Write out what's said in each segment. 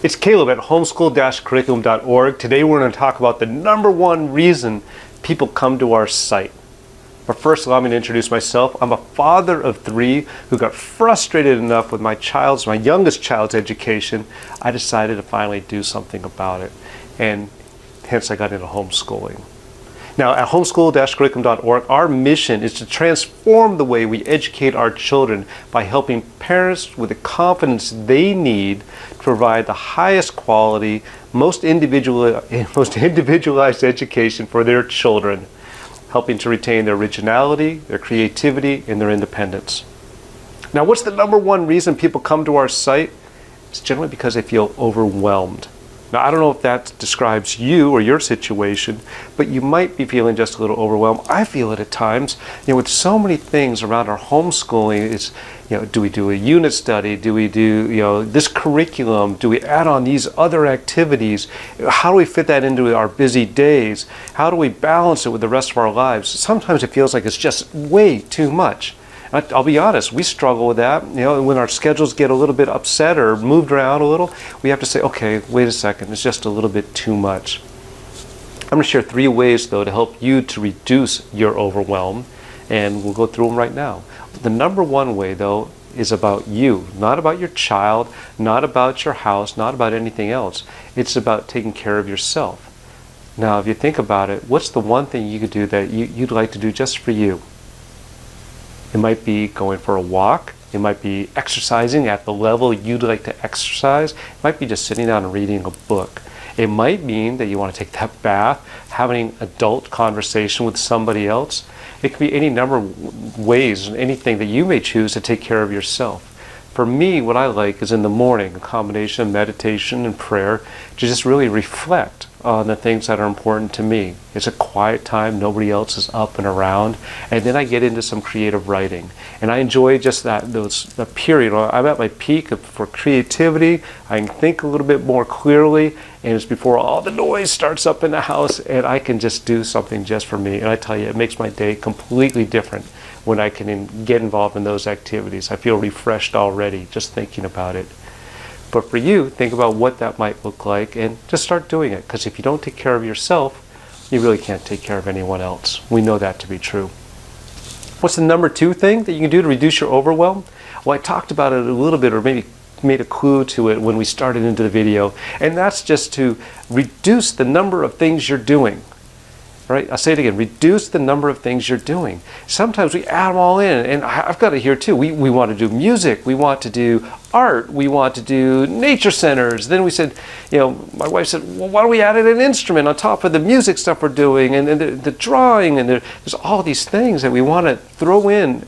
It's Caleb at homeschool-curriculum.org. Today we're going to talk about the number one reason people come to our site. But first, allow me to introduce myself. I'm a father of three who got frustrated enough with my youngest child's education. I decided to finally do something about it, and hence I got into homeschooling. Now, at homeschool-curriculum.org, our mission is to transform the way we educate our children by helping parents with the confidence they need to provide the highest quality, most individualized education for their children, helping to retain their originality, their creativity, and their independence. Now, what's the number one reason people come to our site? It's generally because they feel overwhelmed. Now, I don't know if that describes you or your situation, but you might be feeling just a little overwhelmed. I feel it at times. With so many things around our homeschooling, it's, do we do a unit study? Do we do, this curriculum? Do we add on these other activities? How do we fit that into our busy days? How do we balance it with the rest of our lives? Sometimes it feels like it's just way too much. I'll be honest, we struggle with that. When our schedules get a little bit upset or moved around a little, we have to say, okay, wait a second, it's just a little bit too much. I'm going to share 3 ways, though, to help you to reduce your overwhelm, and we'll go through them right now. The number one way, though, is about you, not about your child, not about your house, not about anything else. It's about taking care of yourself. Now, if you think about it, what's the one thing you could do that you'd like to do just for you? It might be going for a walk. It might be exercising at the level you'd like to exercise. It might be just sitting down and reading a book. It might mean that you want to take that bath, having adult conversation with somebody else. It could be any number of ways, anything that you may choose to take care of yourself. For me, what I like is in the morning, a combination of meditation and prayer to just really reflect on the things that are important to me. It's a quiet time, nobody else is up and around, and then I get into some creative writing. And I enjoy just that period. I'm at my peak for creativity. I can think a little bit more clearly, and it's before all the noise starts up in the house, and I can just do something just for me. And I tell you, it makes my day completely different when I can get involved in those activities. I feel refreshed already just thinking about it. But for you, think about what that might look like and just start doing it. Because if you don't take care of yourself, you really can't take care of anyone else. We know that to be true. What's the number 2 thing that you can do to reduce your overwhelm? Well, I talked about it a little bit, or maybe made a clue to it when we started into the video. And that's just to reduce the number of things you're doing. Right? I'll say it again, reduce the number of things you're doing. Sometimes we add them all in, and I've got it here too. We want to do music, we want to do art, we want to do nature centers. Then we said, my wife said, well, why don't we add in an instrument on top of the music stuff we're doing, and the drawing, and there's all these things that we want to throw in.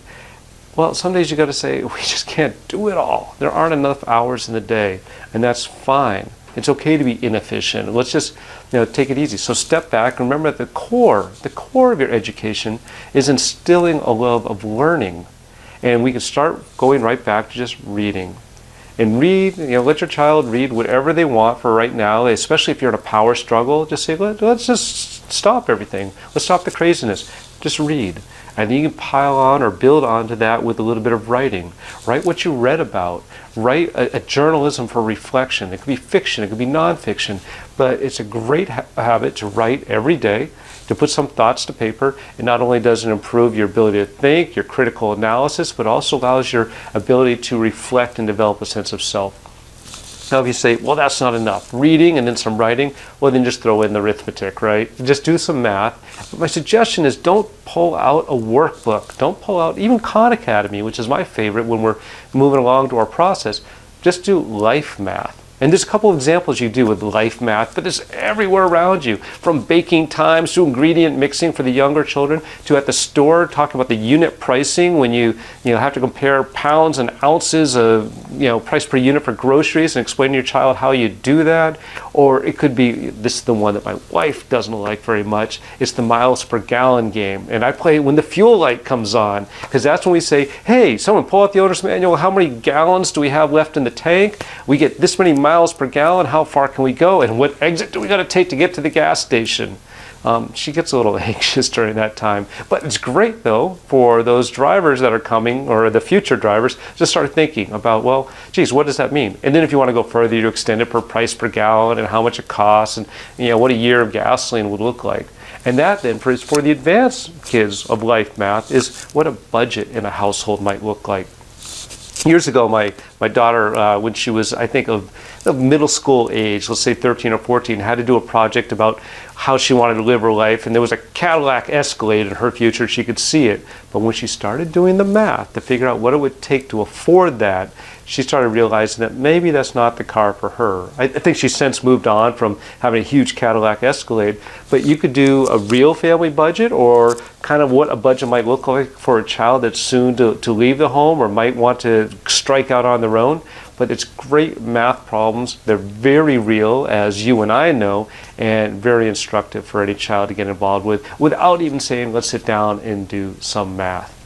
Well, some days you got to say, we just can't do it all. There aren't enough hours in the day, and that's fine. It's okay to be inefficient. Let's just take it easy. So step back and remember that the core of your education is instilling a love of learning. And we can start going right back to just reading. And read, let your child read whatever they want for right now, especially if you're in a power struggle. Just say, let's just stop everything. Let's stop the craziness. Just read. And then you can pile on or build onto that with a little bit of writing. Write what you read about. Write a journalism for reflection. It could be fiction, it could be nonfiction, but it's a great habit to write every day, to put some thoughts to paper. It not only does it improve your ability to think, your critical analysis, but also allows your ability to reflect and develop a sense of self. Now, if you say, well, that's not enough, reading and then some writing, well, then just throw in the arithmetic, right? Just do some math. But my suggestion is don't pull out a workbook. Don't pull out even Khan Academy, which is my favorite when we're moving along to our process. Just do life math. And there's a couple of examples you do with life math, but it's everywhere around you, from baking times to ingredient mixing for the younger children, to at the store talking about the unit pricing when you have to compare pounds and ounces of price per unit for groceries and explain to your child how you do that. Or it could be, this is the one that my wife doesn't like very much, it's the miles per gallon game. And I play it when the fuel light comes on, because that's when we say, hey, someone pull out the owner's manual, how many gallons do we have left in the tank? We get this many miles per gallon, how far can we go? And what exit do we got to take to get to the gas station? she gets a little anxious during that time. But it's great, though, for those drivers that are coming, or the future drivers, to start thinking about, well, geez, what does that mean? And then if you want to go further, you extend it per price per gallon and how much it costs, and what a year of gasoline would look like. And that then, for the advanced kids of life math, is what a budget in a household might look like. Years ago, my daughter, when she was, I think, of middle school age, let's say 13 or 14, had to do a project about how she wanted to live her life, and there was a Cadillac Escalade in her future. She could see it. But when she started doing the math to figure out what it would take to afford that, she started realizing that maybe that's not the car for her. I think she's since moved on from having a huge Cadillac Escalade, but you could do a real family budget, or kind of what a budget might look like for a child that's soon to leave the home or might want to strike out on their own. But it's great math problems. They're very real, as you and I know, and very instructive for any child to get involved with without even saying, let's sit down and do some math.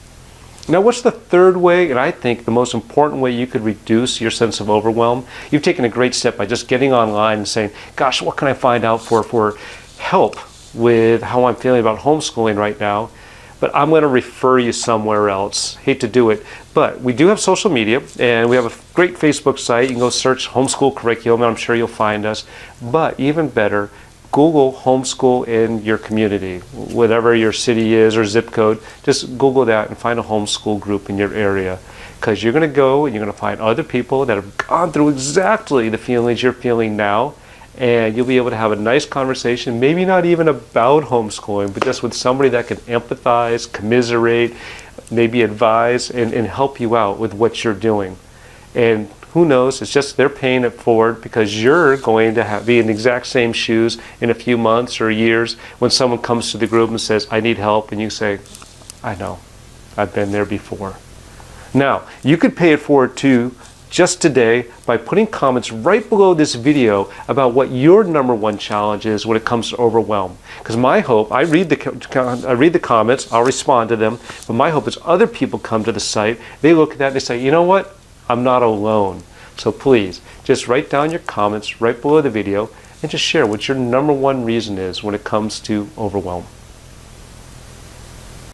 Now, what's the third way, and I think the most important way you could reduce your sense of overwhelm? You've taken a great step by just getting online and saying, gosh, what can I find out for help with how I'm feeling about homeschooling right now? But I'm going to refer you somewhere else. Hate to do it, but we do have social media, and we have a great Facebook site. You can go search homeschool curriculum, and I'm sure you'll find us. But even better, Google homeschool in your community, whatever your city is or zip code. Just Google that and find a homeschool group in your area, because you're going to go and you're going to find other people that have gone through exactly the feelings you're feeling now, and you'll be able to have a nice conversation, maybe not even about homeschooling, but just with somebody that can empathize, commiserate, maybe advise, and help you out with what you're doing. And who knows, it's just they're paying it forward, because you're going to be in the exact same shoes in a few months or years when someone comes to the group and says, I need help, and you say, I know, I've been there before. Now, you could pay it forward too, just today, by putting comments right below this video about what your number one challenge is when it comes to overwhelm. Because my hope, I read the comments, I'll respond to them, but my hope is other people come to the site, they look at that and they say, you know what, I'm not alone. So please, just write down your comments right below the video and just share what your number one reason is when it comes to overwhelm.